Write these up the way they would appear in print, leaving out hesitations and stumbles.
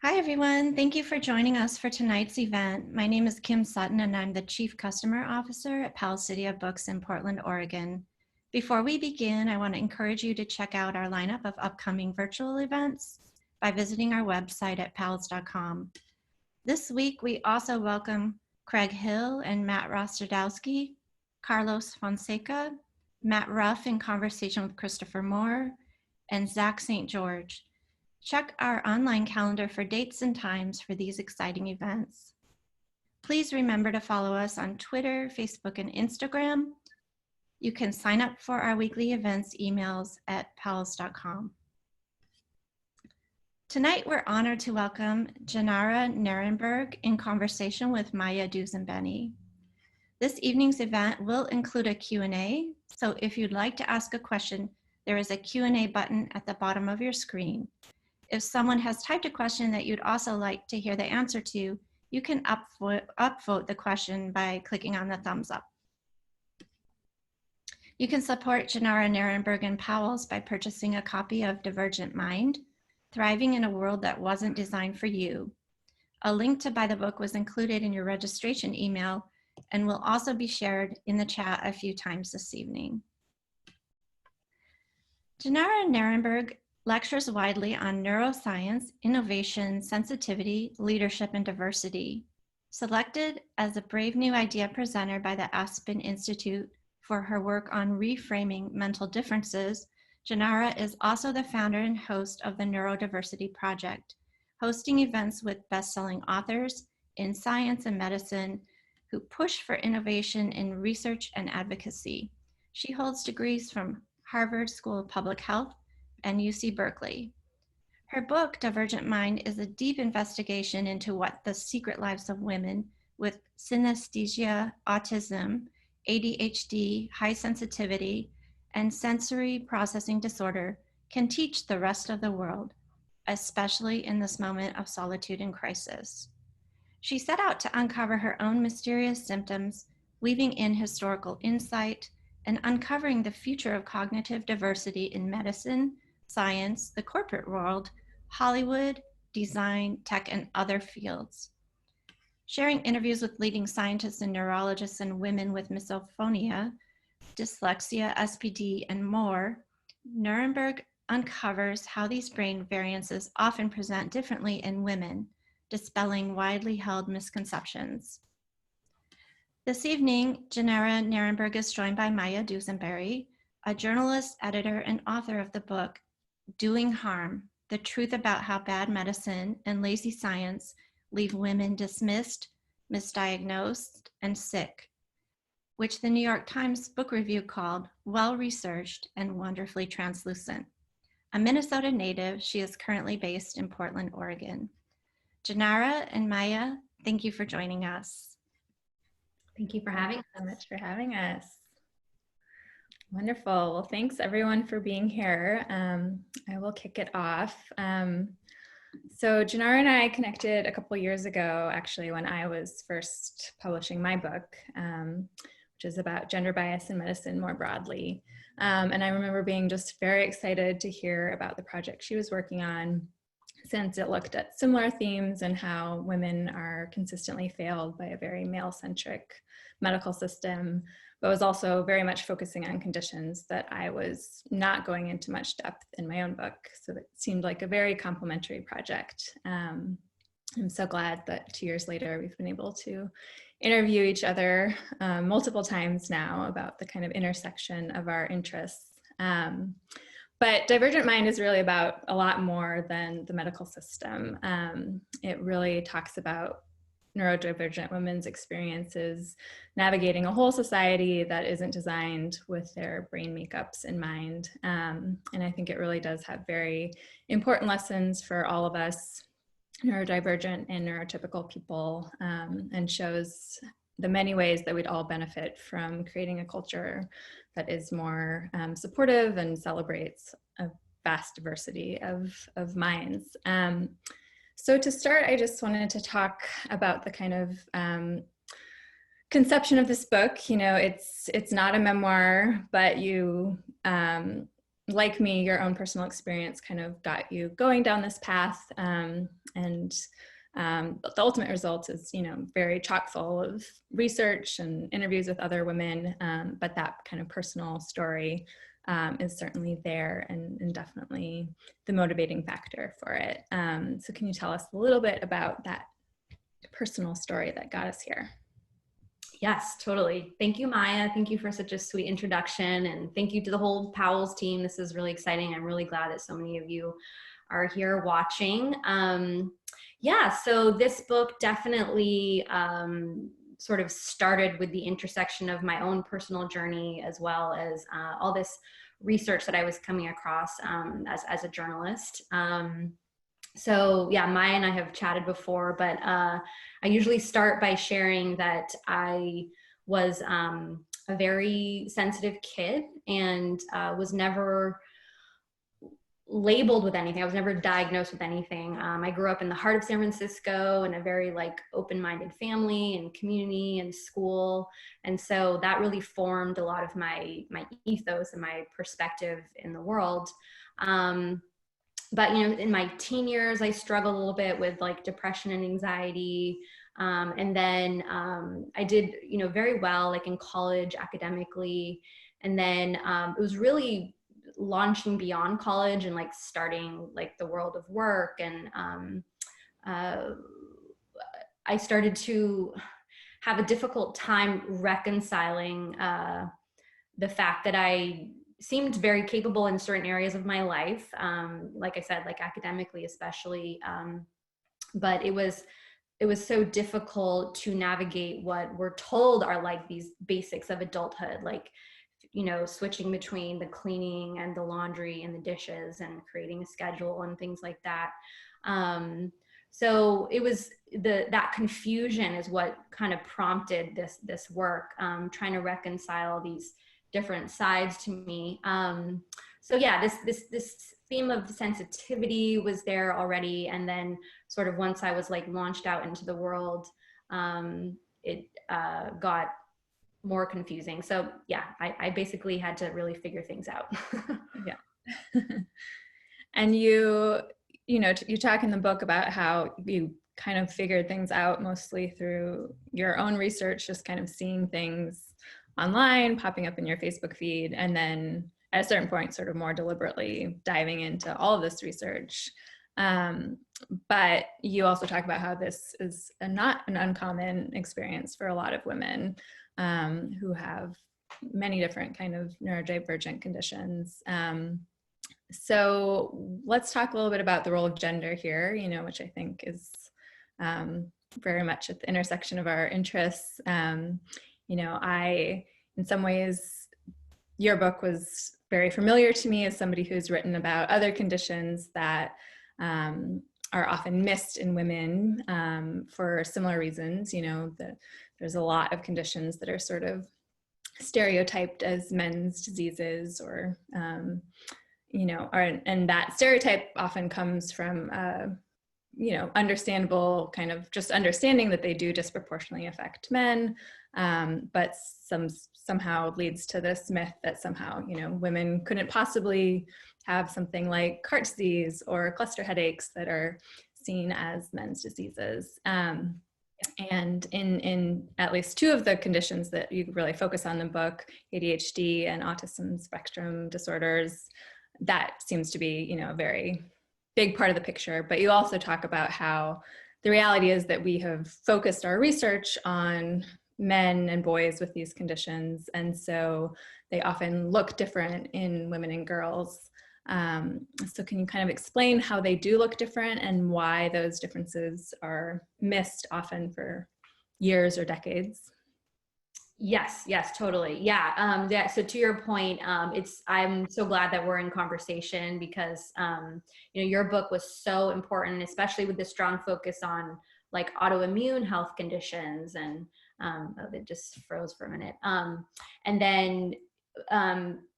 Hi, everyone. Thank you for joining us for tonight's event. My name is Kim Sutton, and I'm the Chief Customer Officer at Powell City of Books in Portland, Oregon. Before we begin, I want to encourage you to check out our lineup of upcoming virtual events by visiting our website at powells.com. This week, we also welcome Craig Hill and Matt Rostadowski, Carlos Fonseca, Matt Ruff in conversation with Christopher Moore, and Zach St. George. Check our online calendar for dates and times for these exciting events. Please remember to follow us on Twitter, Facebook, and Instagram. You can sign up for our weekly events emails at powells.com. Tonight, we're honored to welcome Jenara Nerenberg in conversation with Maya Dusenbery. This evening's event will include a Q&A, so if you'd like to ask a question, there is a Q&A button at the bottom of your screen. If someone has typed a question that you'd also like to hear the answer to, you can upvote the question by clicking on the thumbs up. You can support Jenara Nerenberg and Powell's by purchasing a copy of Divergent Mind, Thriving in a World That Wasn't Designed for You. A link to buy the book was included in your registration email and will also be shared in the chat a few times this evening. Jenara Nerenberg lectures widely on neuroscience, innovation, sensitivity, leadership, and diversity. Selected as a Brave New Idea presenter by the Aspen Institute for her work on reframing mental differences, Jenara is also the founder and host of the Neurodiversity Project, hosting events with best-selling authors in science and medicine who push for innovation in research and advocacy. She holds degrees from Harvard School of Public Health and UC Berkeley. Her book, Divergent Mind, is a deep investigation into what the secret lives of women with synesthesia, autism, ADHD, high sensitivity, and sensory processing disorder can teach the rest of the world, especially in this moment of solitude and crisis. She set out to uncover her own mysterious symptoms, weaving in historical insight and uncovering the future of cognitive diversity in medicine, science, the corporate world, Hollywood, design, tech, and other fields. Sharing interviews with leading scientists and neurologists and women with misophonia, dyslexia, SPD, and more, Nerenberg uncovers how these brain variances often present differently in women, dispelling widely held misconceptions. This evening, Jenara Nerenberg is joined by Maya Dusenbery, a journalist, editor, and author of the book, Doing Harm, The Truth About How Bad Medicine and Lazy Science Leave Women Dismissed, Misdiagnosed, and Sick, which the New York Times Book Review called well-researched and wonderfully translucent. A Minnesota native, she is currently based in Portland, Oregon. Jenara and Maya, thank you for joining us. Thank you for having us. So much for having us. Wonderful. Well, thanks everyone for being here. I will kick it off. So Jenara and I connected a couple years ago, actually, when I was first publishing my book, which is about gender bias in medicine more broadly. And I remember being just very excited to hear about the project she was working on, since it looked at similar themes and how women are consistently failed by a very male-centric medical system, but was also very much focusing on conditions that I was not going into much depth in my own book. So it seemed like a very complementary project. I'm so glad that 2 years later, we've been able to interview each other multiple times now about the kind of intersection of our interests. But Divergent Mind is really about a lot more than the medical system. It really talks about neurodivergent women's experiences navigating a whole society that isn't designed with their brain makeups in mind. And I think it really does have very important lessons for all of us neurodivergent and neurotypical people, and shows the many ways that we'd all benefit from creating a culture that is more supportive and celebrates a vast diversity of minds. So to start, I just wanted to talk about the kind of conception of this book. You know, it's not a memoir, but you like me, your own personal experience kind of got you going down this path. But the ultimate result is, very chock full of research and interviews with other women. But that kind of personal story is certainly there and definitely the motivating factor for it. So can you tell us a little bit about that personal story that got us here? Yes, totally. Thank you, Maya. Thank you for such a sweet introduction. And thank you to the whole Powell's team. This is really exciting. I'm really glad that so many of you are here watching. Yeah, so this book definitely sort of started with the intersection of my own personal journey, as well as all this research that I was coming across as a journalist. So yeah, Maya and I have chatted before, but I usually start by sharing that I was a very sensitive kid and was never labeled with anything. I was never diagnosed with anything. I grew up in the heart of San Francisco in a very open-minded family and community and school. And so that really formed a lot of my ethos and my perspective in the world. But, in my teen years, I struggled a little bit with depression and anxiety. And then I did, very well, in college academically. And then it was really launching beyond college and starting the world of work. And I started to have a difficult time reconciling the fact that I seemed very capable in certain areas of my life. Like I said, academically, especially, but it was so difficult to navigate what we're told are these basics of adulthood, switching between the cleaning and the laundry and the dishes and creating a schedule and things like that. So it was that confusion is what kind of prompted this work, trying to reconcile these different sides to me. So yeah, this theme of sensitivity was there already, and then sort of once I was launched out into the world, it got more confusing. So yeah, I basically had to really figure things out. Yeah. And you talk in the book about how you kind of figured things out mostly through your own research, just kind of seeing things online, popping up in your Facebook feed, and then at a certain point, sort of more deliberately diving into all of this research. But you also talk about how this is not an uncommon experience for a lot of women who have many different kind of neurodivergent conditions. So let's talk a little bit about the role of gender here, which I think is very much at the intersection of our interests. In some ways, your book was very familiar to me as somebody who's written about other conditions that are often missed in women for similar reasons. There's a lot of conditions that are sort of stereotyped as men's diseases, or and that stereotype often comes from understandable kind of just understanding that they do disproportionately affect men, but somehow leads to this myth that somehow women couldn't possibly have something like heart disease or cluster headaches that are seen as men's diseases. And in at least two of the conditions that you really focus on in the book, ADHD and autism spectrum disorders, that seems to be a very big part of the picture. But you also talk about how the reality is that we have focused our research on men and boys with these conditions, and so they often look different in women and girls. So can you kind of explain how they do look different and why those differences are missed often for years or decades? Yes, totally. Yeah. So to your point, I'm so glad that we're in conversation because, your book was so important, especially with the strong focus on autoimmune health conditions and, it just froze for a minute. And then,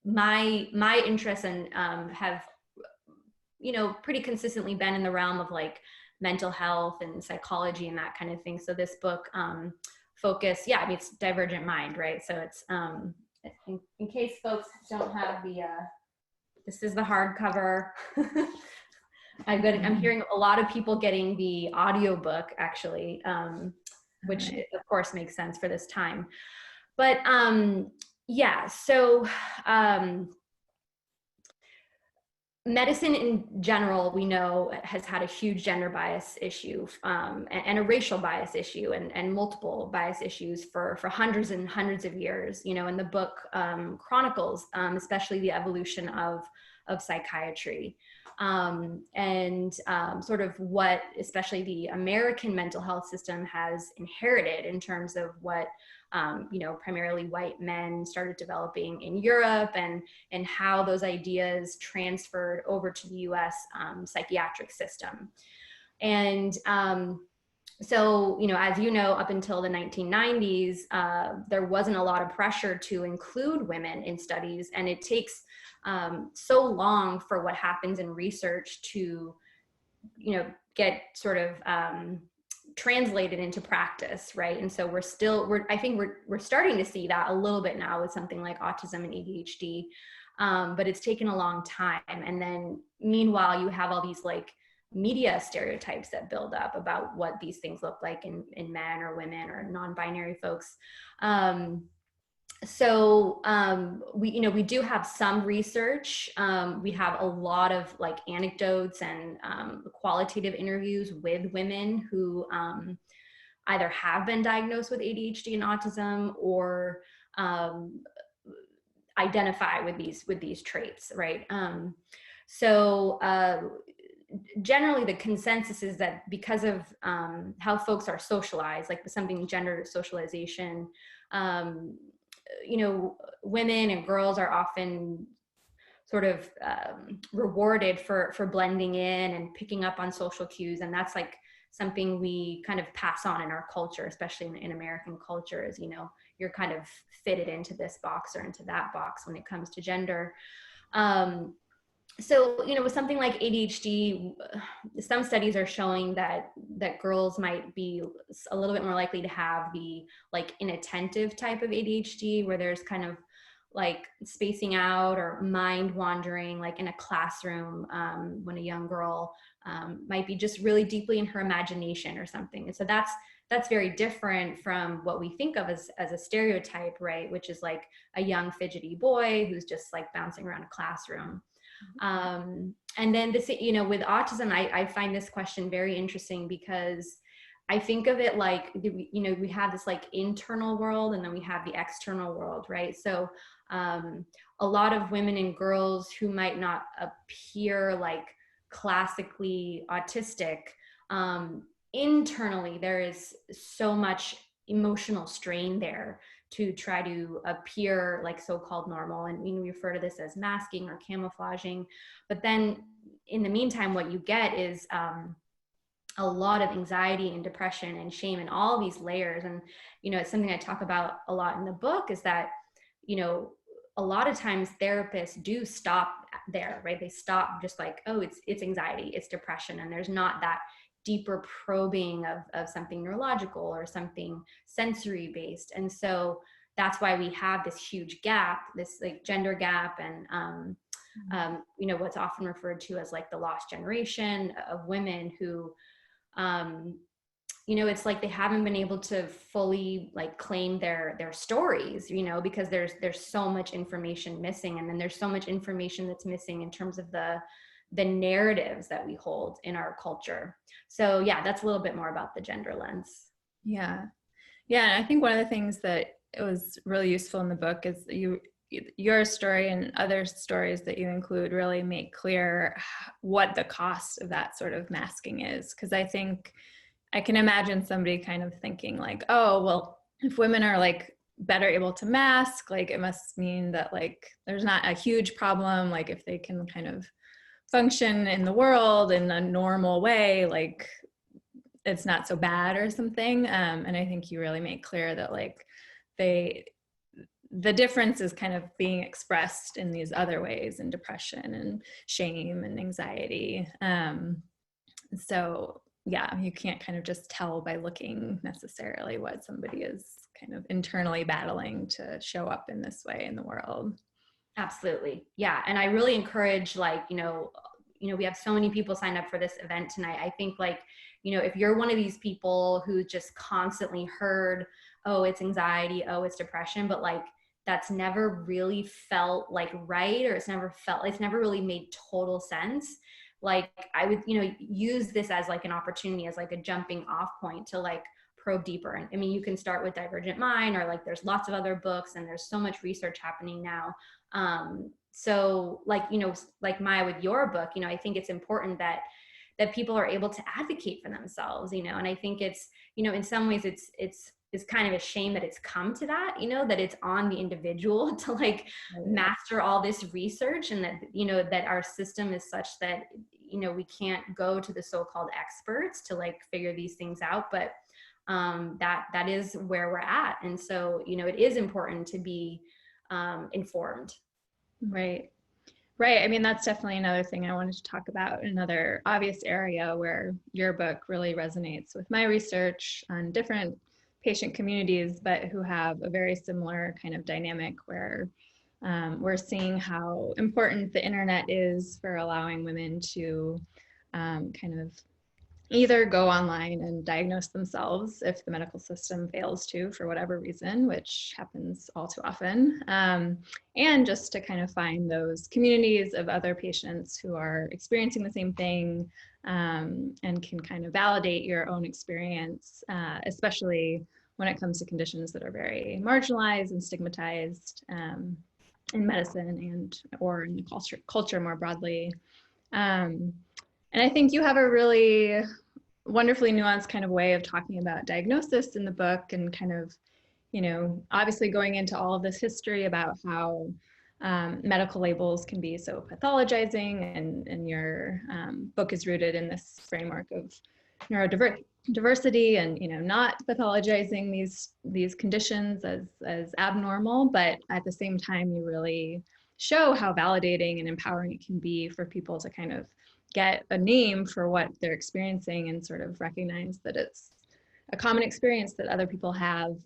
my interests and, have, pretty consistently been in the realm of mental health and psychology and that kind of thing. So this book, it's Divergent Mind, right? So it's in case folks don't have the This is the hardcover. I'm hearing a lot of people getting the audiobook actually, which of course makes sense for this time. But yeah, so medicine in general, we know, has had a huge gender bias issue and a racial bias issue and multiple bias issues for hundreds and hundreds of years. You know, and the book chronicles especially the evolution of psychiatry and sort of what especially the American mental health system has inherited in terms of what you know, primarily white men started developing in Europe and how those ideas transferred over to the US psychiatric system. And so, you know, as you know, up until the 1990s, there wasn't a lot of pressure to include women in studies, and it takes so long for what happens in research to, you know, get sort of translated into practice, right? And so I think we're starting to see that a little bit now with something like autism and ADHD, but it's taken a long time. And then meanwhile, you have all these like media stereotypes that build up about what these things look like in men or women or non-binary folks. So we do have some research. We have a lot of like anecdotes and qualitative interviews with women who either have been diagnosed with ADHD and autism or identify with these traits, right? Generally the consensus is that because of how folks are socialized, like something gender socialization, you know, women and girls are often sort of rewarded for blending in and picking up on social cues. And that's like something we kind of pass on in our culture, especially in American culture, is, you know, you're kind of fitted into this box or into that box when it comes to gender. So, you know, with something like ADHD, some studies are showing that girls might be a little bit more likely to have the like inattentive type of ADHD, where there's kind of like spacing out or mind wandering, like in a classroom, when a young girl might be just really deeply in her imagination or something. And so that's very different from what we think of as a stereotype, right? Which is like a young fidgety boy who's just like bouncing around a classroom. And then this, you know, with autism, I find this question very interesting because I think of it like, you know, we have this like internal world and then we have the external world, right? So a lot of women and girls who might not appear like classically autistic, internally, there is so much emotional strain there to try to appear like so-called normal. And we refer to this as masking or camouflaging. But then in the meantime, what you get is a lot of anxiety and depression and shame and all these layers. And, you know, it's something I talk about a lot in the book is that, you know, a lot of times therapists do stop there, right? They stop just like, oh, it's anxiety, it's depression. And there's not that deeper probing of something neurological or something sensory based. And so that's why we have this huge gap, this like gender gap, and you know, what's often referred to as like the lost generation of women who, you know, it's like they haven't been able to fully like claim their stories, you know, because there's so much information missing. And then there's so much information that's missing in terms of the narratives that we hold in our culture. So yeah, that's a little bit more about the gender lens. Yeah. Yeah. And I think one of the things that it was really useful in the book is your story and other stories that you include really make clear what the cost of that sort of masking is. Because I think I can imagine somebody kind of thinking like, oh, well, if women are like better able to mask, like it must mean that like there's not a huge problem. Like if they can kind of function in the world in a normal way, like it's not so bad or something. And I think you really make clear that like the difference is kind of being expressed in these other ways, in depression and shame and anxiety. So yeah, you can't kind of just tell by looking necessarily what somebody is kind of internally battling to show up in this way in the world. Absolutely. Yeah. And I really encourage, like, we have so many people signed up for this event tonight. I think, like, if you're one of these people who just constantly heard, oh, it's anxiety, oh, it's depression, but like that's never really felt like right, or it's never really made total sense. Like I would, use this as like an opportunity, as like a jumping off point to like probe deeper. And I mean, you can start with Divergent Mind, or like there's lots of other books, and there's so much research happening now. So like, like Maya, with your book, I think it's important that people are able to advocate for themselves, and I think it's, in some ways it's kind of a shame that it's come to that, that it's on the individual to like master all this research, and that, that our system is such that, we can't go to the so-called experts to like figure these things out. But that is where we're at. And so, it is important to be informed. Right. Right. I mean, that's definitely another thing I wanted to talk about. Another obvious area where your book really resonates with my research on different patient communities, but who have a very similar kind of dynamic where we're seeing how important the internet is for allowing women to kind of either go online and diagnose themselves if the medical system fails to, for whatever reason, which happens all too often, and just to kind of find those communities of other patients who are experiencing the same thing, and can kind of validate your own experience, especially when it comes to conditions that are very marginalized and stigmatized in medicine and or in the culture more broadly. And I think you have a really wonderfully nuanced kind of way of talking about diagnosis in the book, and kind of, obviously going into all of this history about how medical labels can be so pathologizing, and your book is rooted in this framework of neurodiversity, and not pathologizing these conditions as abnormal, but at the same time you really show how validating and empowering it can be for people to kind of get a name for what they're experiencing, and sort of recognize that it's a common experience that other people have.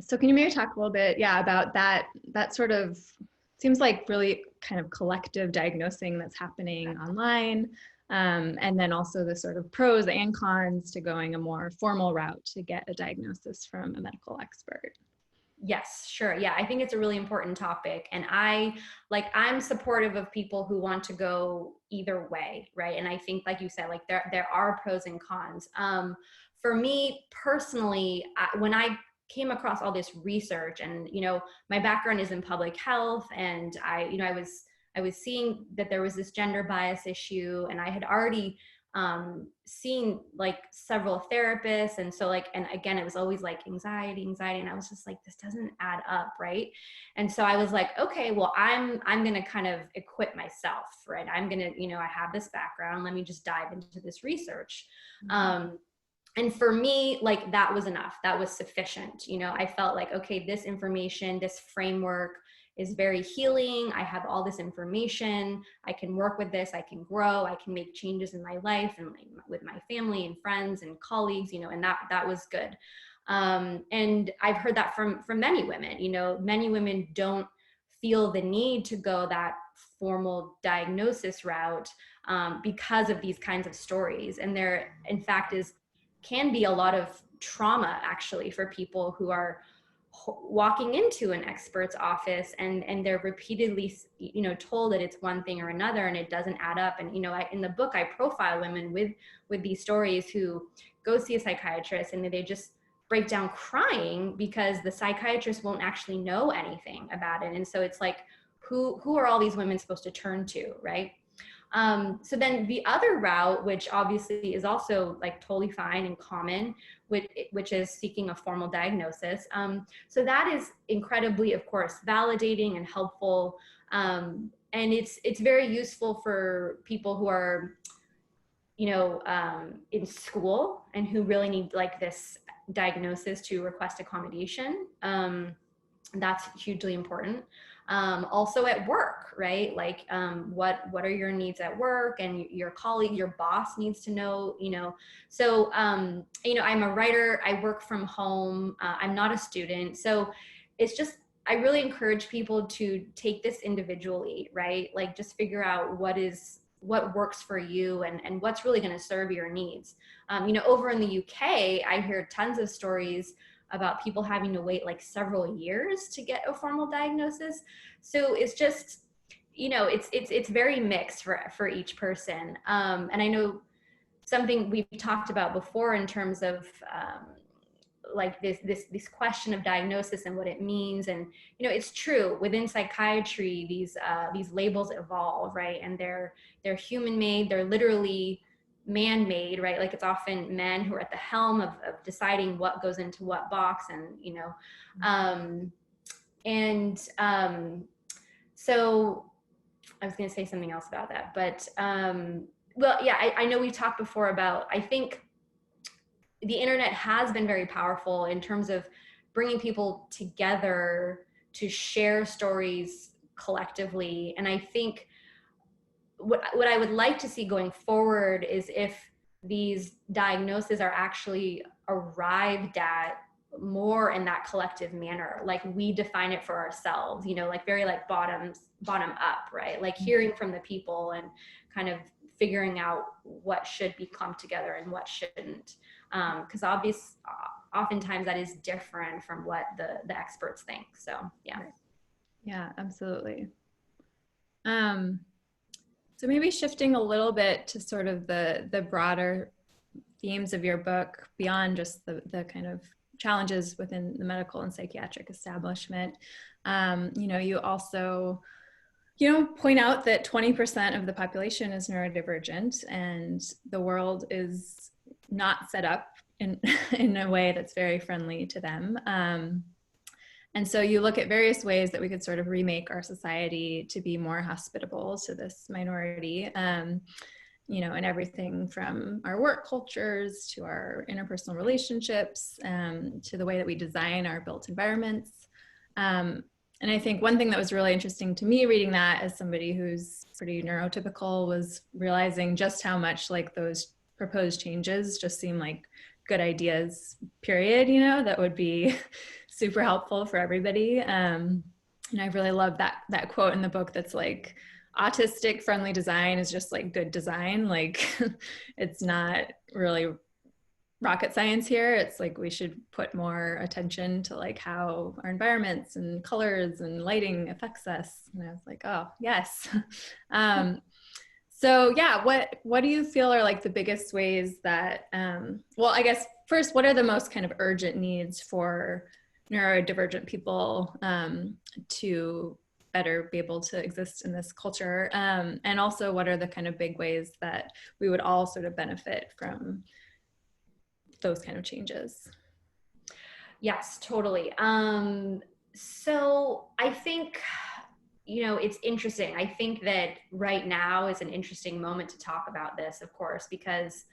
So can you maybe talk a little bit, about that sort of, seems like really kind of collective diagnosing that's happening online, and then also the sort of pros and cons to going a more formal route to get a diagnosis from a medical expert? Yes, sure. Yeah, I think it's a really important topic. And I'm supportive of people who want to go either way, right? And I think, like you said, like there are pros and cons. For me personally, when I came across all this research, and, my background is in public health, and I was seeing that there was this gender bias issue, and I had already seen like several therapists. And so like, and again, it was always like anxiety. And I was just like, this doesn't add up. Right. And so I was like, okay, well, I'm going to kind of equip myself, right? I'm going to, I have this background, let me just dive into this research. Mm-hmm. And for me, like that was enough. That was sufficient. I felt like, okay, this information, this framework is very healing. I have all this information. I can work with this. I can grow. I can make changes in my life and with my family and friends and colleagues, and that was good. And I've heard that from many women. Many women don't feel the need to go that formal diagnosis route because of these kinds of stories. And there, in fact, can be a lot of trauma actually for people who are walking into an expert's office, and they're repeatedly, told that it's one thing or another, and it doesn't add up. And, in the book, I profile women with these stories who go see a psychiatrist, and they just break down crying because the psychiatrist won't actually know anything about it. And so it's like, who are all these women supposed to turn to, right? So then the other route, which obviously is also like totally fine and common, which is seeking a formal diagnosis. So that is incredibly, of course, validating and helpful. And it's very useful for people who are, in school and who really need like this diagnosis to request accommodation. That's hugely important. Also at work, right? Like, what are your needs at work, and your colleague, your boss needs to know, so, I'm a writer, I work from home, I'm not a student. So it's just I really encourage people to take this individually, right? Like just figure out what works for you and what's really going to serve your needs. Over in the UK, I hear tons of stories about people having to wait like several years to get a formal diagnosis. So it's just, it's very mixed for each person. And I know something we've talked about before in terms of like this question of diagnosis and what it means. And it's true within psychiatry, these labels evolve, right? And they're human made, they're literally man-made, right? Like it's often men who are at the helm of deciding what goes into what box, and so I was going to say something else about that, but well, yeah, I know we've talked before about, I think the internet has been very powerful in terms of bringing people together to share stories collectively. And I think what I would like to see going forward is if these diagnoses are actually arrived at more in that collective manner, like we define it for ourselves, like very like bottom up, right? Like hearing from the people and kind of figuring out what should be clumped together and what shouldn't. Because oftentimes that is different from what the experts think. So yeah. Yeah, absolutely. So maybe shifting a little bit to sort of the broader themes of your book beyond just the kind of challenges within the medical and psychiatric establishment. You also point out that 20% of the population is neurodivergent, and the world is not set up in a way that's very friendly to them. And so you look at various ways that we could sort of remake our society to be more hospitable to this minority, and everything from our work cultures to our interpersonal relationships, to the way that we design our built environments. And I think one thing that was really interesting to me reading that as somebody who's pretty neurotypical was realizing just how much like those proposed changes just seem like good ideas, period, that would be super helpful for everybody. And I really love that quote in the book that's like, autistic friendly design is just like good design. Like it's not really rocket science here. It's like we should put more attention to like how our environments and colors and lighting affects us. And I was like, oh yes. So yeah, what do you feel are like the biggest ways that, well, I guess first, what are the most kind of urgent needs for neurodivergent people to better be able to exist in this culture? And also, what are the kind of big ways that we would all sort of benefit from those kind of changes? Yes, totally. So I think, it's interesting. I think that right now is an interesting moment to talk about this, of course, because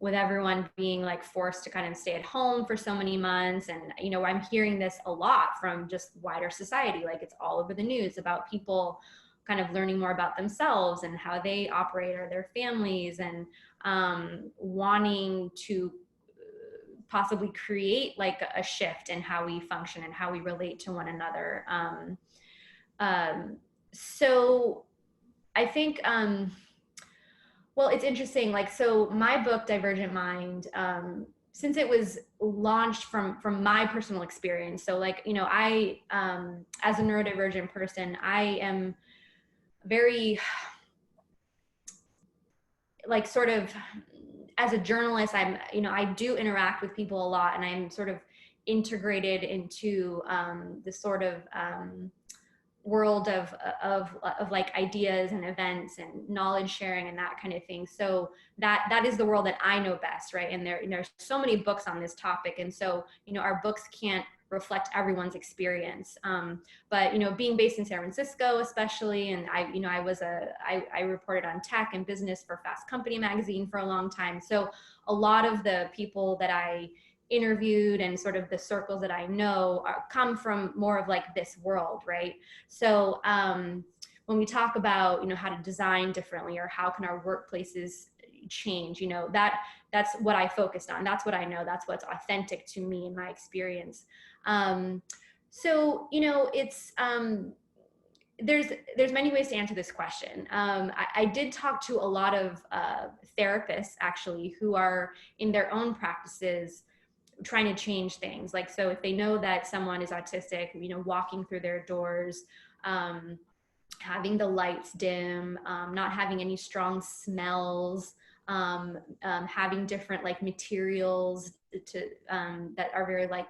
with everyone being like forced to kind of stay at home for so many months. And, I'm hearing this a lot from just wider society. Like it's all over the news about people kind of learning more about themselves and how they operate or their families, and wanting to possibly create like a shift in how we function and how we relate to one another. So I think, well, it's interesting. Like, so my book, Divergent Mind, since it was launched from my personal experience. So like, I, as a neurodivergent person, I am very like sort of, as a journalist, I do interact with people a lot, and I'm sort of integrated into this sort of world of like ideas and events and knowledge sharing and that kind of thing. So that is the world that I know best, right? And there's so many books on this topic, and so our books can't reflect everyone's experience. But being based in San Francisco, especially, and I reported on tech and business for Fast Company magazine for a long time. So a lot of the people that I interviewed and sort of the circles that I know come from more of like this world, right? So when we talk about how to design differently or how can our workplaces change, that's what I focused on. That's what I know. That's what's authentic to me in my experience. So, it's, there's many ways to answer this question. I did talk to a lot of therapists actually who are in their own practices trying to change things. Like, so if they know that someone is autistic, walking through their doors, having the lights dim, not having any strong smells, having different like materials to that are very like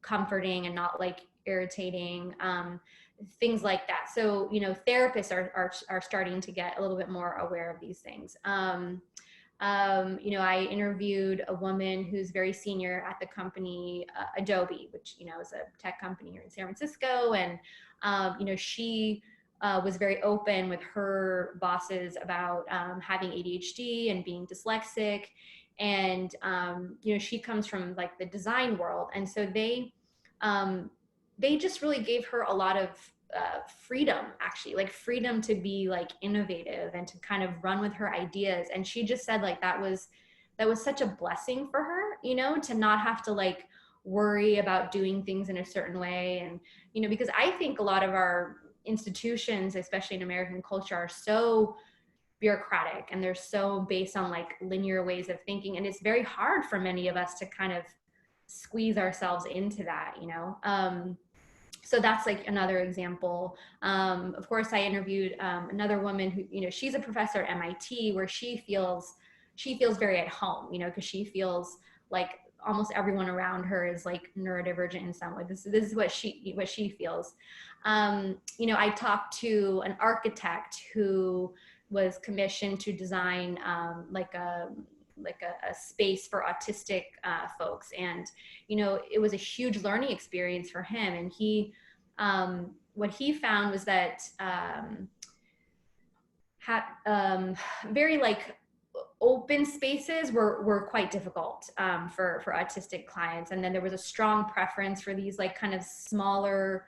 comforting and not like irritating, things like that. So therapists are starting to get a little bit more aware of these things. I interviewed a woman who's very senior at the company Adobe, which is a tech company here in San Francisco, and she was very open with her bosses about having ADHD and being dyslexic, and she comes from like the design world, and so they just really gave her a lot of freedom, actually, like freedom to be like innovative and to kind of run with her ideas. And she just said like that was such a blessing for her, to not have to like worry about doing things in a certain way. And because I think a lot of our institutions, especially in American culture, are so bureaucratic and they're so based on like linear ways of thinking, and it's very hard for many of us to kind of squeeze ourselves into that. So that's like another example. Of course, I interviewed another woman who, she's a professor at MIT, where she feels very at home, because she feels like almost everyone around her is like neurodivergent in some way. This is what she feels. I talked to an architect who was commissioned to design like a space for autistic folks, and it was a huge learning experience for him. And he what he found was that very like open spaces were quite difficult for autistic clients, and then there was a strong preference for these like kind of smaller,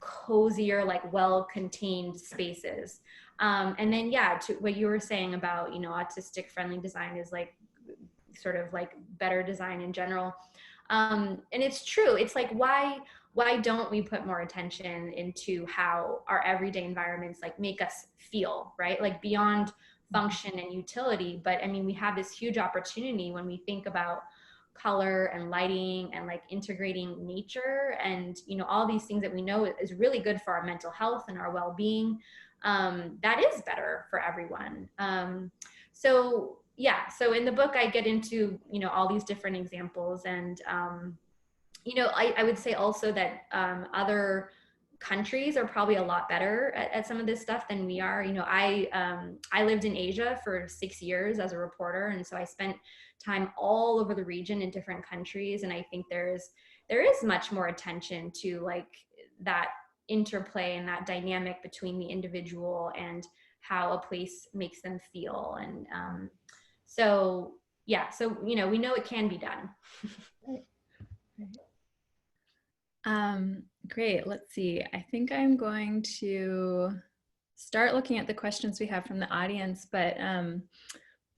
cozier, like well-contained spaces. And then to what you were saying about autistic friendly design is like sort of like better design in general. And it's true. It's like, why don't we put more attention into how our everyday environments like make us feel, right? Like beyond function and utility. But I mean, we have this huge opportunity when we think about color and lighting and like integrating nature and all these things that we know is really good for our mental health and our well-being. That is better for everyone. So in the book I get into all these different examples, and I would say also that other countries are probably a lot better at some of this stuff than we are. I lived in Asia for 6 years as a reporter, and so I spent time all over the region in different countries, and I think there is much more attention to like that interplay and that dynamic between the individual and how a place makes them feel. And so we know it can be done. Great. Let's see. I think I'm going to start looking at the questions we have from the audience, but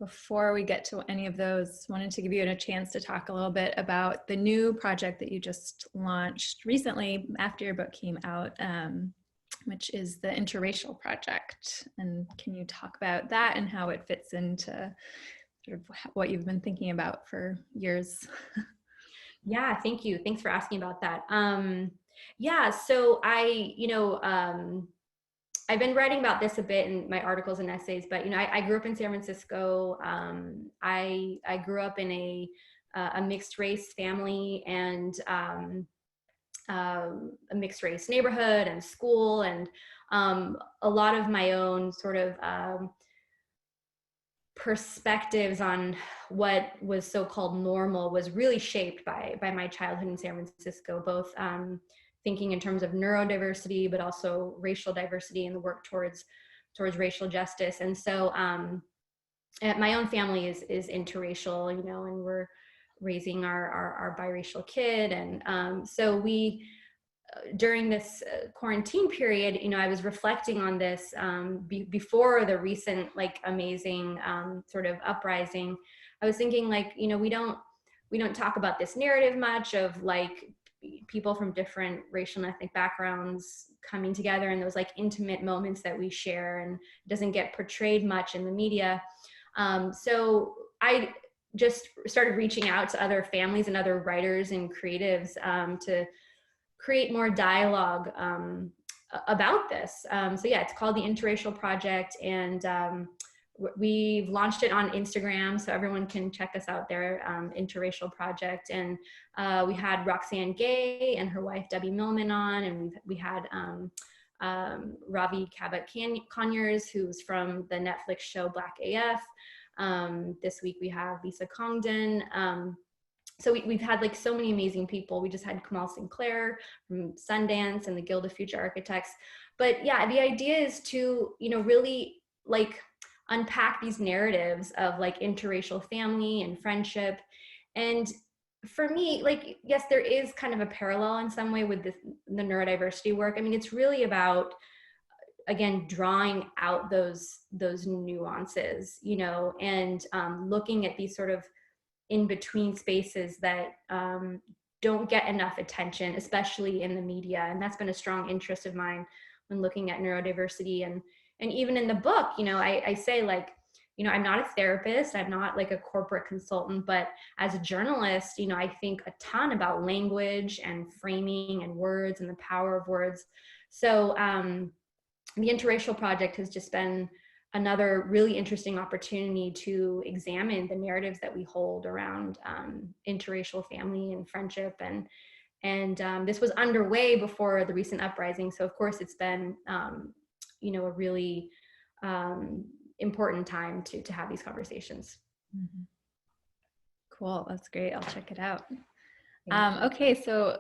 before we get to any of those, wanted to give you a chance to talk a little bit about the new project that you just launched recently after your book came out, which is the Interracial Project. And can you talk about that and how it fits into sort of what you've been thinking about for years? Yeah, thank you. Thanks for asking about that. So I've been writing about this a bit in my articles and essays, but I grew up in San Francisco. I grew up in a mixed race family and a mixed race neighborhood and school, and a lot of my own sort of perspectives on what was so-called normal was really shaped by my childhood in San Francisco, both thinking in terms of neurodiversity, but also racial diversity and the work towards racial justice. And so my own family is interracial, and we're raising our biracial kid. And so we, during this quarantine period, I was reflecting on this before the recent like amazing sort of uprising. I was thinking like, we don't talk about this narrative much of like, people from different racial and ethnic backgrounds coming together in those like intimate moments that we share, and doesn't get portrayed much in the media. So I just started reaching out to other families and other writers and creatives to create more dialogue about this. So yeah, it's called the Interracial Project, and we've launched it on Instagram, so everyone can check us out there, Interracial Project. And we had Roxanne Gay and her wife Debbie Millman on, and we had Ravi Cabot-Conyers, who's from the Netflix show Black AF. This week we have Lisa Congdon. So we've had like so many amazing people. We just had Kamal Sinclair from Sundance and the Guild of Future Architects. But yeah, the idea is to, you know, really like unpack these narratives of like interracial family and friendship. And for me, like, yes, there is kind of a parallel in some way with the neurodiversity work. I mean, it's really about, again, drawing out those nuances, you know, and looking at these sort of in between spaces that don't get enough attention, especially in the media. And that's been a strong interest of mine when looking at neurodiversity. And even in the book, you know, I say, like, you know, I'm not a therapist, I'm not like a corporate consultant, but as a journalist, you know, I think a ton about language and framing and words and the power of words. So the Interracial Project has just been another really interesting opportunity to examine the narratives that we hold around interracial family and friendship. And this was underway before the recent uprising. So of course it's been, you know, a really important time to have these conversations. Mm-hmm. Cool, that's great. I'll check it out. Okay, so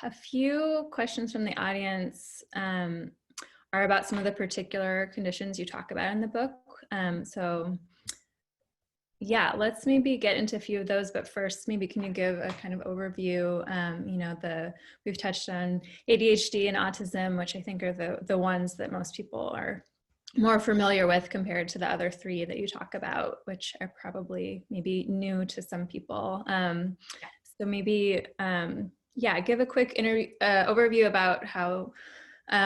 a few questions from the audience are about some of the particular conditions you talk about in the book. So yeah, let's maybe get into a few of those, but first, maybe can you give a kind of overview? You know, we've touched on ADHD and autism, which I think are the ones that most people are more familiar with compared to the other three that you talk about, which are probably maybe new to some people. So maybe, yeah, give a quick overview about how,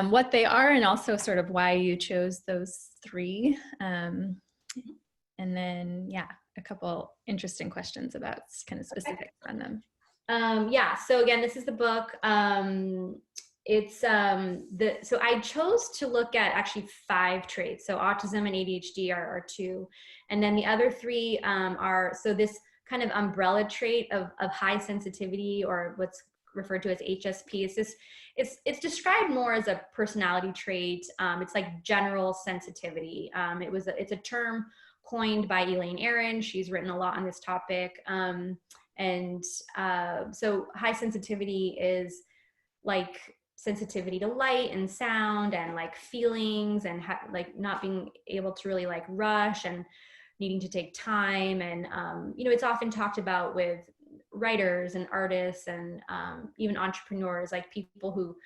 what they are, and also sort of why you chose those three. And then, yeah, a couple interesting questions about kind of specifics on them. Yeah, so again, this is the book. So I chose to look at actually 5 traits. So autism and ADHD are 2. And then the other 3 are, so this kind of umbrella trait of high sensitivity, or what's referred to as HSP, is this, it's described more as a personality trait. It's like general sensitivity. It's a term coined by Elaine Aron. She's written a lot on this topic. So high sensitivity is like sensitivity to light and sound and like feelings, and like not being able to really like rush and needing to take time. And, you know, it's often talked about with writers and artists and even entrepreneurs, like people who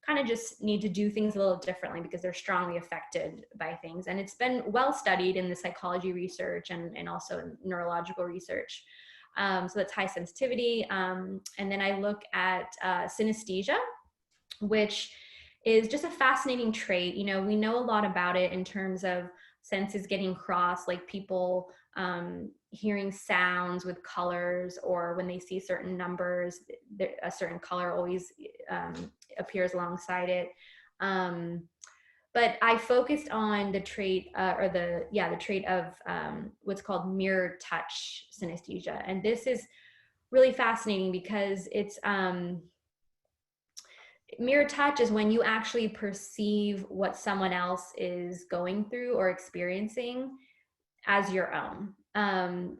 kind of just need to do things a little differently because they're strongly affected by things. And it's been well studied in the psychology research and also in neurological research. So that's high sensitivity. And then I look at synesthesia, which is just a fascinating trait. You know, we know a lot about it in terms of senses getting crossed, like people hearing sounds with colors, or when they see certain numbers, a certain color always appears alongside it. But I focused on the trait, the trait of what's called mirror touch synesthesia. And this is really fascinating because it's, mirror touch is when you actually perceive what someone else is going through or experiencing as your own.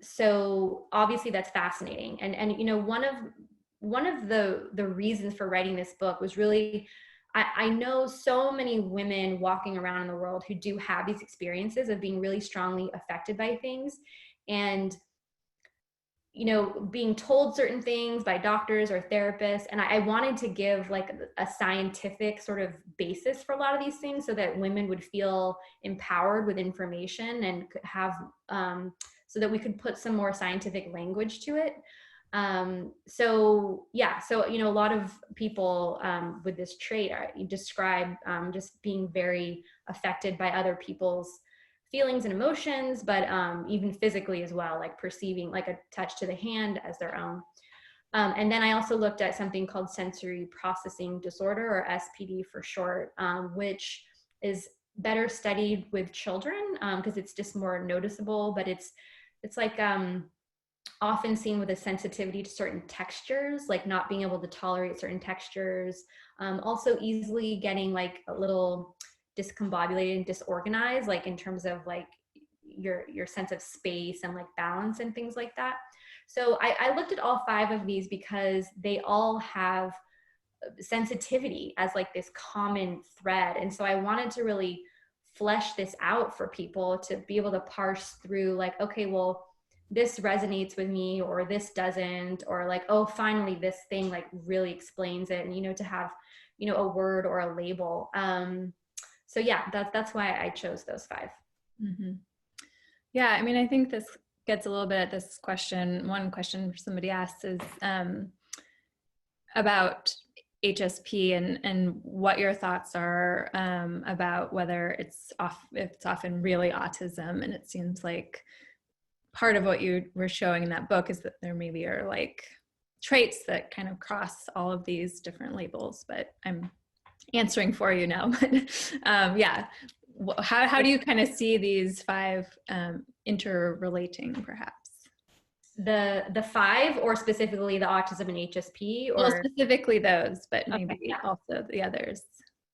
So obviously that's fascinating. And you know, one of the reasons for writing this book was really, I know so many women walking around in the world who do have these experiences of being really strongly affected by things, and, you know, being told certain things by doctors or therapists. And I wanted to give like a scientific sort of basis for a lot of these things so that women would feel empowered with information and could have, so that we could put some more scientific language to it. So yeah, so, you know, a lot of people with this trait describe just being very affected by other people's feelings and emotions, but even physically as well, like perceiving like a touch to the hand as their own. And then I also looked at something called sensory processing disorder, or SPD for short, which is better studied with children because it's just more noticeable, but it's like often seen with a sensitivity to certain textures, like not being able to tolerate certain textures, also easily getting like a little discombobulated and disorganized, like in terms of like your sense of space and like balance and things like that. So I looked at all 5 of these because they all have sensitivity as like this common thread. And so I wanted to really flesh this out for people to be able to parse through like, okay, well, this resonates with me or this doesn't, or like, oh, finally this thing like really explains it. And, you know, to have, you know, a word or a label. So yeah, that's why I chose those 5. Mm-hmm. Yeah, I mean, I think this gets a little bit at this question. One question somebody asked is about HSP and what your thoughts are about whether it's often really autism. And it seems like part of what you were showing in that book is that there maybe are like traits that kind of cross all of these different labels, but I'm answering for you now. Yeah, how do you kind of see these 5 interrelating perhaps? The 5, or specifically the autism and HSP, or well, specifically those, but maybe okay, yeah. also the others.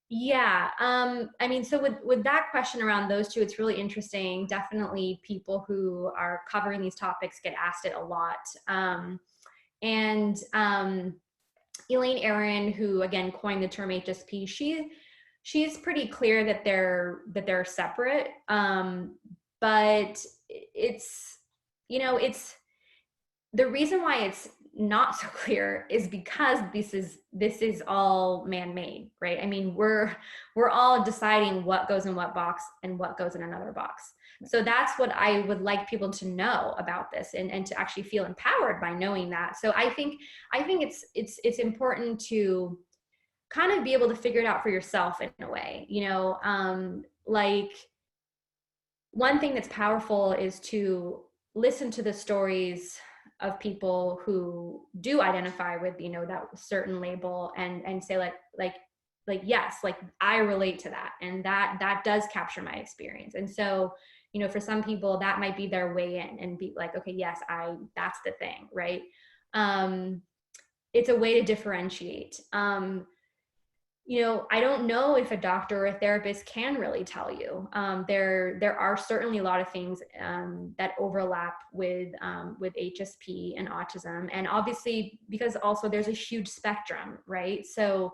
Yeah, I mean, so with that question around those 2, it's really interesting. Definitely people who are covering these topics get asked it a lot. And Elaine Aron, who again coined the term HSP, she's pretty clear that they're separate. But it's, you know, it's the reason why it's not so clear is because this is all man-made, right? I mean, we're all deciding what goes in what box and what goes in another box. So that's what I would like people to know about this, and to actually feel empowered by knowing that. So I think it's important to kind of be able to figure it out for yourself in a way, you know, like one thing that's powerful is to listen to the stories of people who do identify with, you know, that certain label, and say like yes, like I relate to that, and that does capture my experience. And so, you know, for some people that might be their way in and be like, okay, yes, that's the thing, right? It's a way to differentiate. You know, I don't know if a doctor or a therapist can really tell you. There are certainly a lot of things that overlap with HSP and autism, and obviously because also there's a huge spectrum, right? So,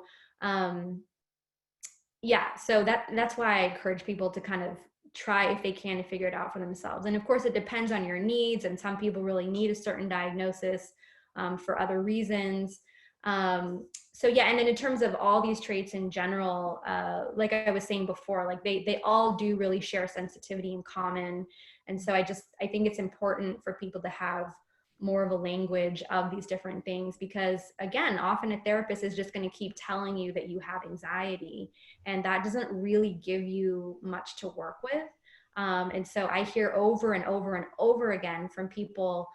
yeah, so that's why I encourage people to kind of try, if they can, to figure it out for themselves. And of course, it depends on your needs, and some people really need a certain diagnosis for other reasons. So yeah, and then in terms of all these traits in general, like I was saying before, like they all do really share sensitivity in common. And so I think it's important for people to have more of a language of these different things, because again, often a therapist is just going to keep telling you that you have anxiety, and that doesn't really give you much to work with. And so I hear over and over and over again from people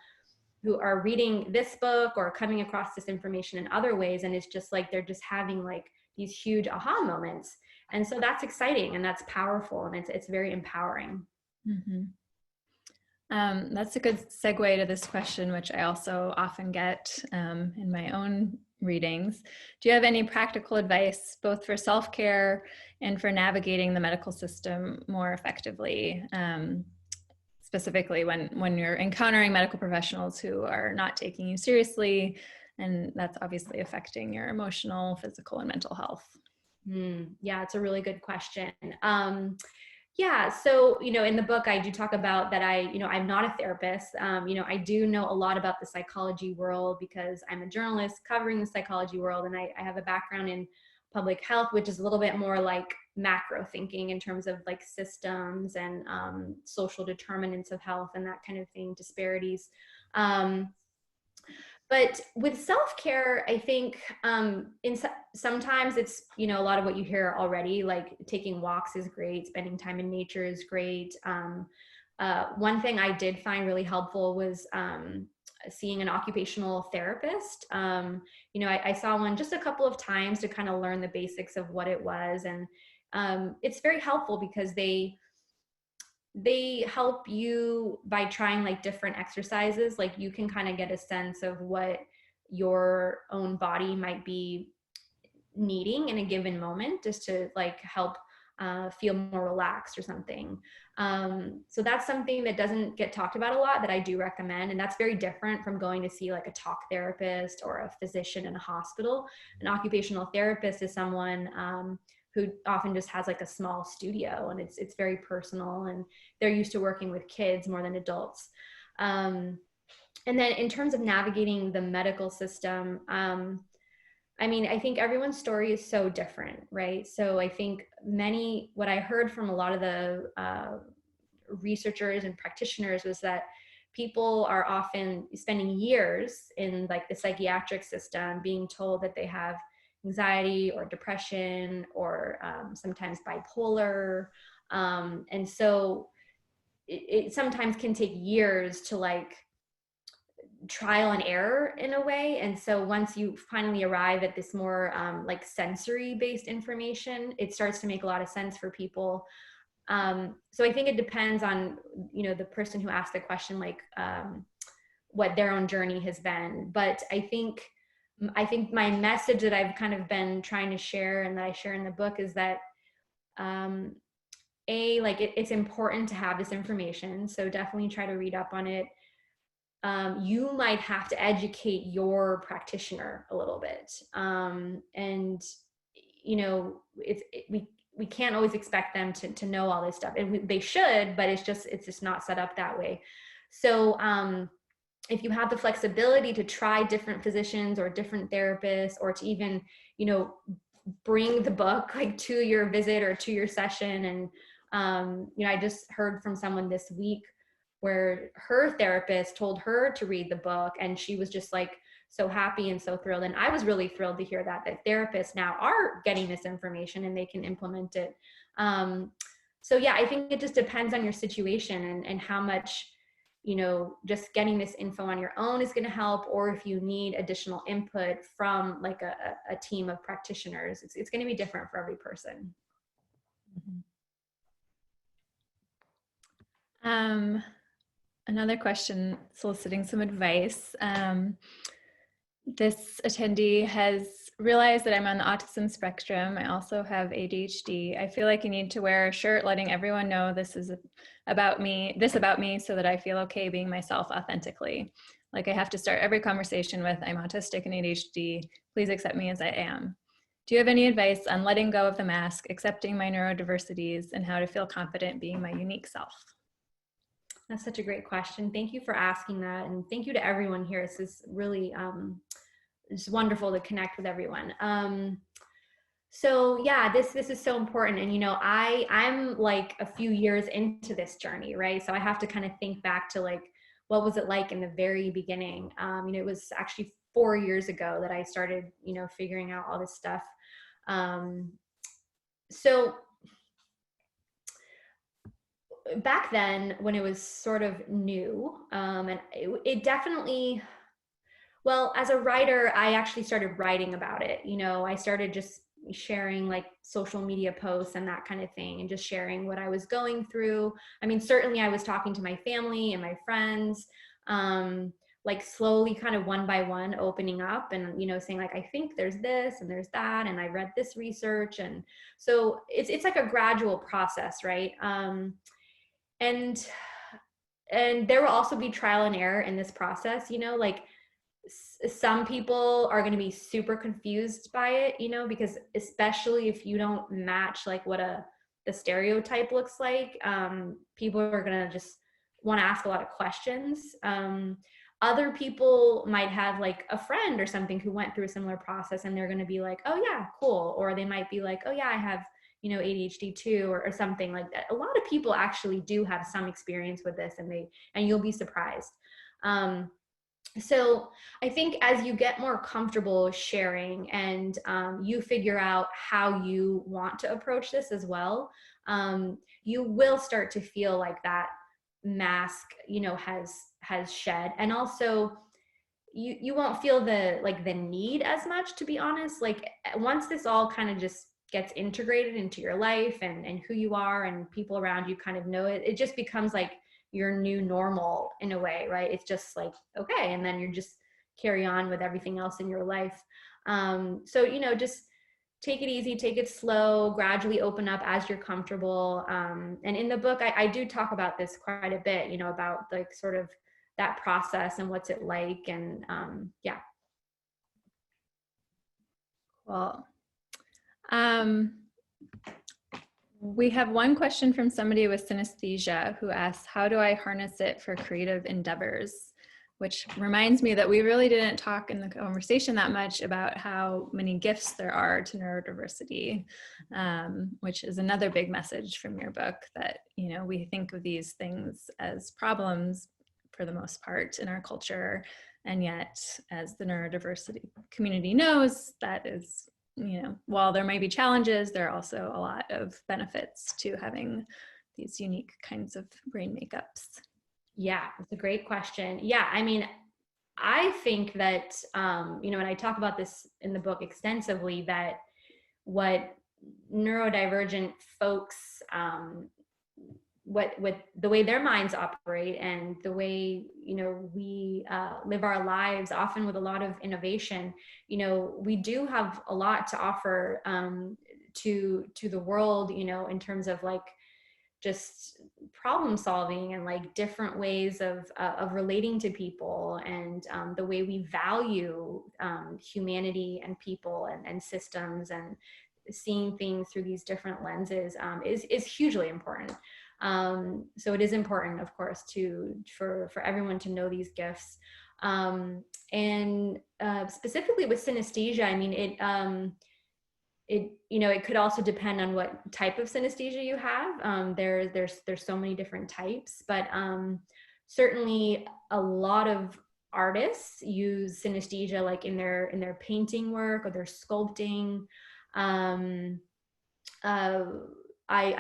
who are reading this book or coming across this information in other ways, and it's just like they're just having like these huge aha moments. And so that's exciting and that's powerful, and it's very empowering. Mm-hmm. That's a good segue to this question, which I also often get in my own readings. Do you have any practical advice, both for self-care and for navigating the medical system more effectively? Specifically when you're encountering medical professionals who are not taking you seriously, and that's obviously affecting your emotional, physical, and mental health. Yeah, it's a really good question. Yeah, so, you know, in the book, I do talk about that I'm not a therapist. You know, I do know a lot about the psychology world because I'm a journalist covering the psychology world, and I have a background in public health, which is a little bit more like macro thinking in terms of like systems and social determinants of health and that kind of thing, disparities. But with self-care, I think sometimes it's, you know, a lot of what you hear already, like taking walks is great, spending time in nature is great. One thing I did find really helpful was seeing an occupational therapist. You know, I saw one just a couple of times to kind of learn the basics of what it was. And it's very helpful because they help you by trying like different exercises. Like you can kind of get a sense of what your own body might be needing in a given moment, just to like help feel more relaxed or something. So that's something that doesn't get talked about a lot that I do recommend. And that's very different from going to see like a talk therapist or a physician in a hospital. An occupational therapist is someone who often just has like a small studio, and it's very personal, and they're used to working with kids more than adults. And then in terms of navigating the medical system, I mean, I think everyone's story is so different, right? So I think what I heard from a lot of the researchers and practitioners was that people are often spending years in like the psychiatric system being told that they have anxiety or depression or sometimes bipolar. And so it sometimes can take years to like trial and error in a way. And so once you finally arrive at this more like sensory based information, it starts to make a lot of sense for people. So I think it depends on, you know, the person who asked the question, like what their own journey has been. But I think my message that I've kind of been trying to share and that I share in the book is that it's important to have this information. So definitely try to read up on it. You might have to educate your practitioner a little bit. And, you know, we can't always expect them to know all this stuff. And they should, but it's just not set up that way. So if you have the flexibility to try different physicians or different therapists, or to even, you know, bring the book like to your visit or to your session. And, you know, I just heard from someone this week where her therapist told her to read the book, and she was just like so happy and so thrilled. And I was really thrilled to hear that therapists now are getting this information and they can implement it. So yeah, I think it just depends on your situation and how much, you know, just getting this info on your own is going to help, or if you need additional input from like a team of practitioners, it's going to be different for every person. Another question soliciting some advice. This attendee has realized that I'm on the autism spectrum. I also have ADHD. I feel like I need to wear a shirt letting everyone know this about me, so that I feel okay being myself authentically. Like I have to start every conversation with, I'm autistic and ADHD. Please accept me as I am. Do you have any advice on letting go of the mask, accepting my neurodiversities, and how to feel confident being my unique self? That's such a great question. Thank you for asking that. And thank you to everyone here. This is really it's wonderful to connect with everyone. So yeah, this is so important. And, you know, I'm like a few years into this journey, right? So I have to kind of think back to like, what was it like in the very beginning? You know, it was actually 4 years ago that I started, you know, figuring out all this stuff. So back then when it was sort of new, and it definitely, well, as a writer, I actually started writing about it. You know, I started just sharing like social media posts and that kind of thing, and just sharing what I was going through. I mean, certainly I was talking to my family and my friends, like slowly kind of one by one opening up and, you know, saying like, I think there's this and there's that, and I read this research. And so it's like a gradual process, right? And there will also be trial and error in this process, you know, like some people are going to be super confused by it, you know, because especially if you don't match like what the stereotype looks like, people are going to just want to ask a lot of questions. Other people might have like a friend or something who went through a similar process, and they're going to be like, oh yeah, cool. Or they might be like, oh yeah, I have, you know, ADHD too, or something like that. A lot of people actually do have some experience with this, and you'll be surprised. So I think as you get more comfortable sharing and you figure out how you want to approach this as well, you will start to feel like that mask, you know, has shed. And also you won't feel the need as much, to be honest. Like once this all kind of just gets integrated into your life and who you are and people around you kind of know it, it just becomes like your new normal in a way, right? It's just like, okay. And then you just carry on with everything else in your life. So, you know, just take it easy, take it slow, gradually open up as you're comfortable. And in the book, I do talk about this quite a bit, you know, about like sort of that process and what's it like. And yeah. Well, we have one question from somebody with synesthesia who asks, how do I harness it for creative endeavors? Which reminds me that we really didn't talk in the conversation that much about how many gifts there are to neurodiversity, which is another big message from your book, that, you know, we think of these things as problems for the most part in our culture. And yet, as the neurodiversity community knows, that is, you know, while there may be challenges, there are also a lot of benefits to having these unique kinds of brain makeups. Yeah, it's a great question. Yeah, I mean, I think that, you know, and I talk about this in the book extensively, that what neurodivergent folks, what the way their minds operate and the way, you know, we live our lives, often with a lot of innovation, you know, we do have a lot to offer to the world, you know, in terms of like just problem solving and like different ways of relating to people, and the way we value humanity and people and systems, and seeing things through these different lenses is hugely important. So it is important, of course, for everyone to know these gifts. And specifically with synesthesia, I mean, it you know, it could also depend on what type of synesthesia you have. There's so many different types, but certainly a lot of artists use synesthesia like in their painting work or their sculpting. I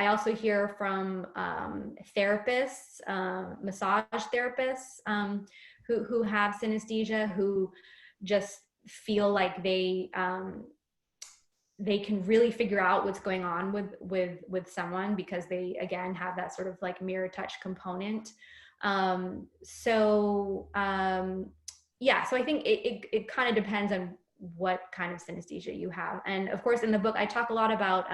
also hear from therapists, massage therapists who have synesthesia, who just feel like they can really figure out what's going on with someone, because they, again, have that sort of like mirror touch component. Yeah, so I think it kind of depends on what kind of synesthesia you have. And of course, in the book, I talk a lot about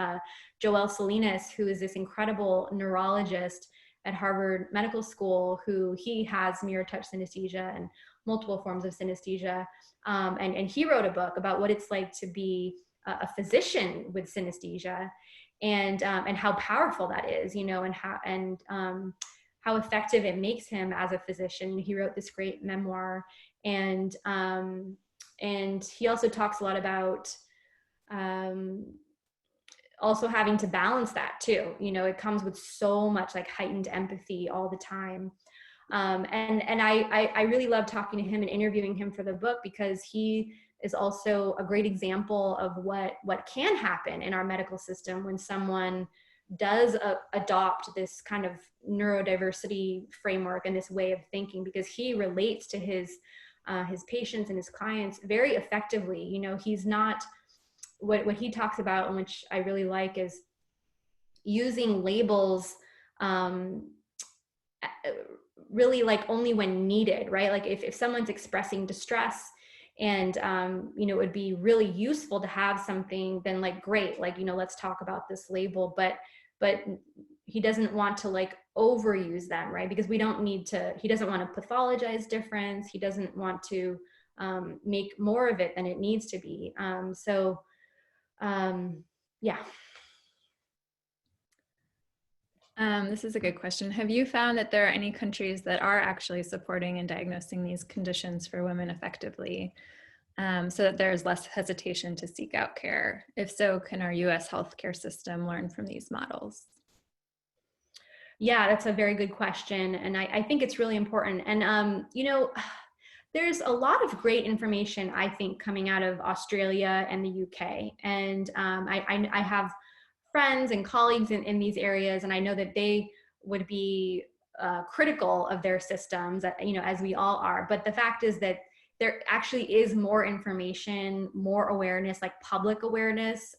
Joel Salinas, who is this incredible neurologist at Harvard Medical School, who he has mirror touch synesthesia and multiple forms of synesthesia. And he wrote a book about what it's like to be a physician with synesthesia, and how powerful that is, you know, and how effective it makes him as a physician. He wrote this great memoir, and he also talks a lot about also having to balance that too. You know, it comes with so much like heightened empathy all the time. And I really love talking to him and interviewing him for the book, because he is also a great example of what can happen in our medical system when someone does adopt this kind of neurodiversity framework and this way of thinking, because he relates to his patients and his clients very effectively. You know, he's not, what he talks about, and which I really like, is using labels really like only when needed, right? Like if someone's expressing distress, and you know, it would be really useful to have something, then like, great, like, you know, let's talk about this label. But he doesn't want to like overuse them, right? Because we don't need to, he doesn't want to pathologize difference. He doesn't want to make more of it than it needs to be. Yeah. This is a good question. Have you found that there are any countries that are actually supporting and diagnosing these conditions for women effectively, so that there's less hesitation to seek out care? If so, can our US healthcare system learn from these models? Yeah, that's a very good question. And I think it's really important. And, you know, there's a lot of great information, I think, coming out of Australia and the UK. And I have friends and colleagues in these areas, and I know that they would be critical of their systems, you know, as we all are. But the fact is that there actually is more information, more awareness, like public awareness,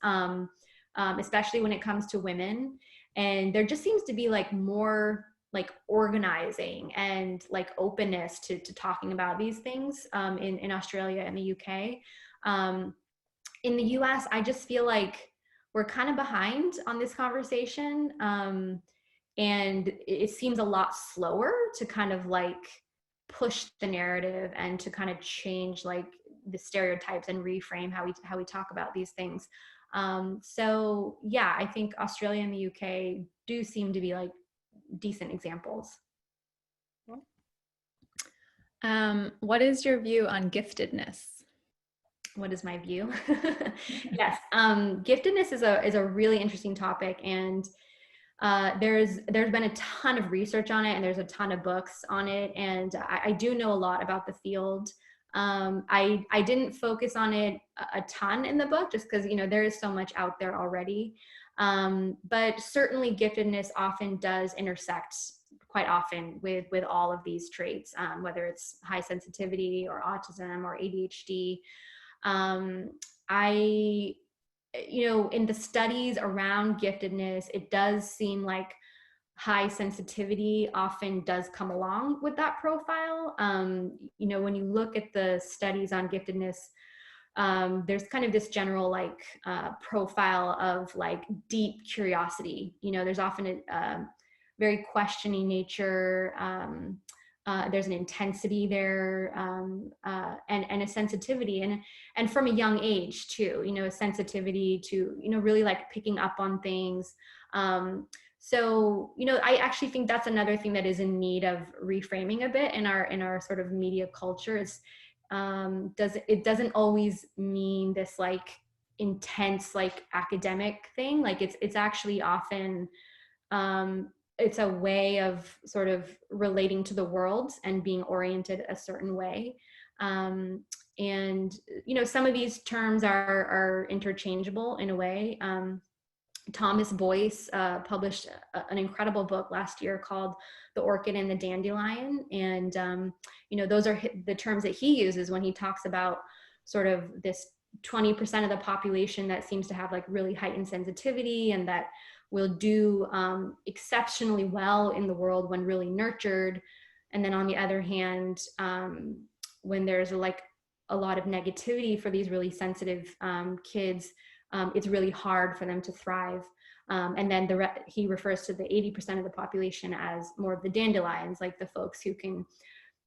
especially when it comes to women. And there just seems to be like more like organizing and like openness to talking about these things in Australia and the UK. In the US, I just feel like we're kind of behind on this conversation. And it seems a lot slower to kind of like push the narrative and to kind of change like the stereotypes and reframe how we talk about these things. So yeah, I think Australia and the UK do seem to be like decent examples. What is your view on giftedness? What is my view? Yes, giftedness is a really interesting topic, and there's been a ton of research on it, and there's a ton of books on it, and I do know a lot about the field. I didn't focus on it a ton in the book, just because, you know, there is so much out there already. But certainly giftedness often does intersect quite often with all of these traits, whether it's high sensitivity or autism or ADHD. You know, in the studies around giftedness, it does seem like high sensitivity often does come along with that profile. You know, when you look at the studies on giftedness, there's kind of this general like profile of like deep curiosity. You know, there's often a very questioning nature. There's an intensity there, and a sensitivity, and from a young age too, you know, a sensitivity to, you know, really like picking up on things. So, you know, I actually think that's another thing that is in need of reframing a bit in our sort of media culture. Is it doesn't always mean this like intense like academic thing. Like it's actually often it's a way of sort of relating to the world and being oriented a certain way. And, you know, some of these terms are interchangeable in a way. Thomas Boyce published an incredible book last year called The Orchid and the Dandelion. And, you know, those are the terms that he uses when he talks about sort of this 20% of the population that seems to have like really heightened sensitivity and that will do exceptionally well in the world when really nurtured. And then on the other hand, when there's like a lot of negativity for these really sensitive kids, it's really hard for them to thrive. And then he refers to the 80% of the population as more of the dandelions, like the folks who can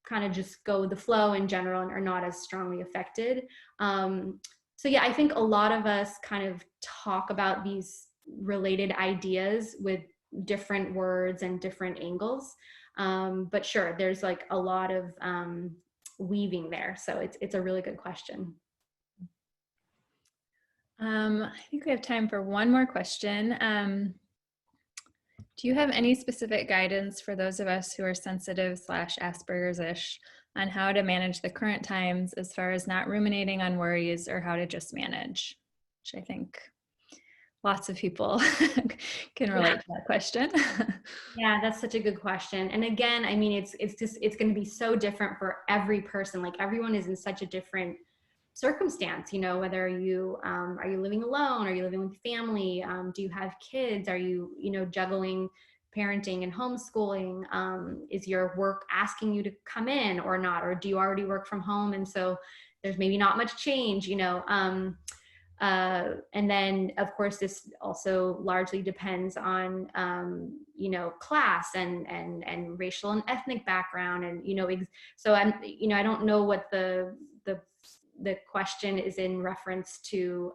kind of just go with the flow in general and are not as strongly affected. So yeah, I think a lot of us kind of talk about these related ideas with different words and different angles. But sure, there's like a lot of weaving there. So it's a really good question. I think we have time for one more question. Do you have any specific guidance for those of us who are sensitive / Asperger's-ish on how to manage the current times as far as not ruminating on worries or how to just manage? Which I think lots of people can relate to that question. Yeah, that's such a good question. And again, I mean, it's going to be so different for every person. Like everyone is in such a different circumstance, you know, whether you are you living alone, are you living with family, do you have kids, are you, you know, juggling parenting and homeschooling, is your work asking you to come in or not, or do you already work from home and so there's maybe not much change, you know. And then of course this also largely depends on you know, class and racial and ethnic background, and you know, so I'm, you know, I don't know what the question is in reference to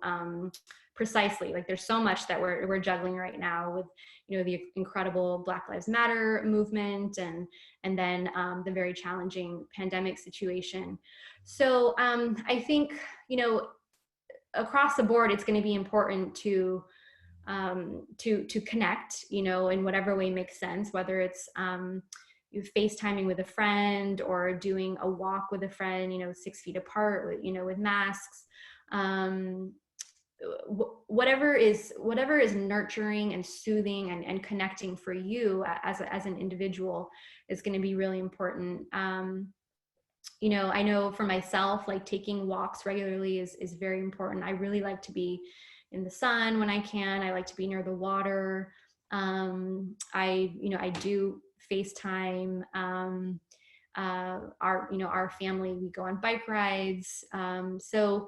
precisely. Like there's so much that we're juggling right now with, you know, the incredible Black Lives Matter movement and then the very challenging pandemic situation. So I think, you know, across the board, it's going to be important to connect, you know, in whatever way makes sense, whether it's you FaceTiming with a friend or doing a walk with a friend, 6 feet apart, with masks. Whatever is nurturing and soothing and connecting for you as an individual is going to be really important. I know for myself, like taking walks regularly is very important. I really like to be in the sun when I can. I like to be near the water. I do FaceTime. Our family, we go on bike rides. So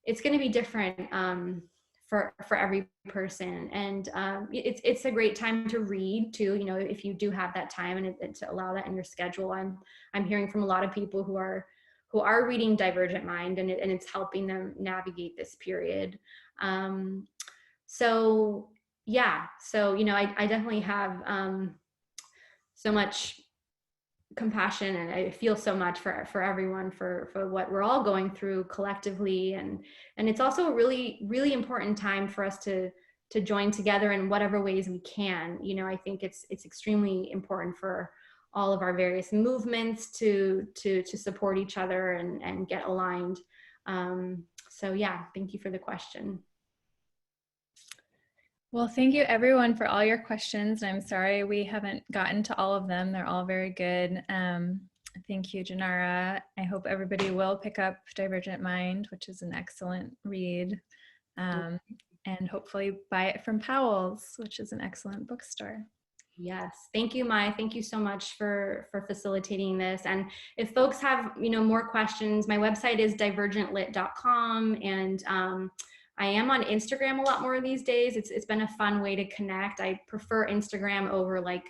it's going to be different for every person, and it's a great time to read too. If you do have that time and to allow that in your schedule. I'm hearing from a lot of people who are reading Divergent Mind, and it's helping them navigate this period. So yeah, so I definitely have so much compassion, and I feel so much for everyone for what we're all going through collectively, and it's also a really, really important time for us to join together in whatever ways we can. I think it's extremely important for all of our various movements to support each other and get aligned. So yeah, thank you for the question. Well, thank you everyone for all your questions. I'm sorry we haven't gotten to all of them. They're all very good. Thank you, Jenara. I hope everybody will pick up Divergent Mind, which is an excellent read, and hopefully buy it from Powell's, which is an excellent bookstore. Yes, thank you, Maya. Thank you so much for facilitating this. And if folks have more questions, my website is divergentlit.com, and I am on Instagram a lot more these days. It's been a fun way to connect. I prefer Instagram over like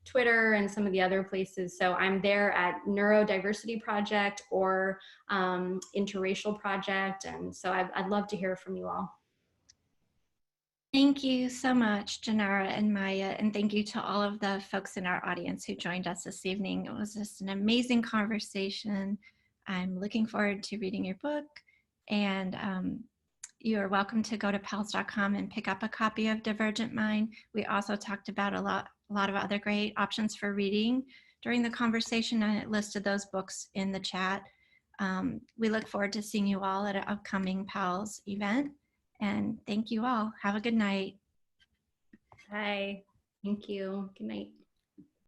Twitter and some of the other places. So I'm there at Neurodiversity Project or Interracial Project. And so I'd love to hear from you all. Thank you so much, Jenara and Maya, and thank you to all of the folks in our audience who joined us this evening. It was just an amazing conversation. I'm looking forward to reading your book, and you are welcome to go to pals.com and pick up a copy of Divergent Mind. We also talked about a lot of other great options for reading during the conversation, and it listed those books in the chat. We look forward to seeing you all at an upcoming PALS event. And thank you all. Have a good night. Bye. Thank you. Good night.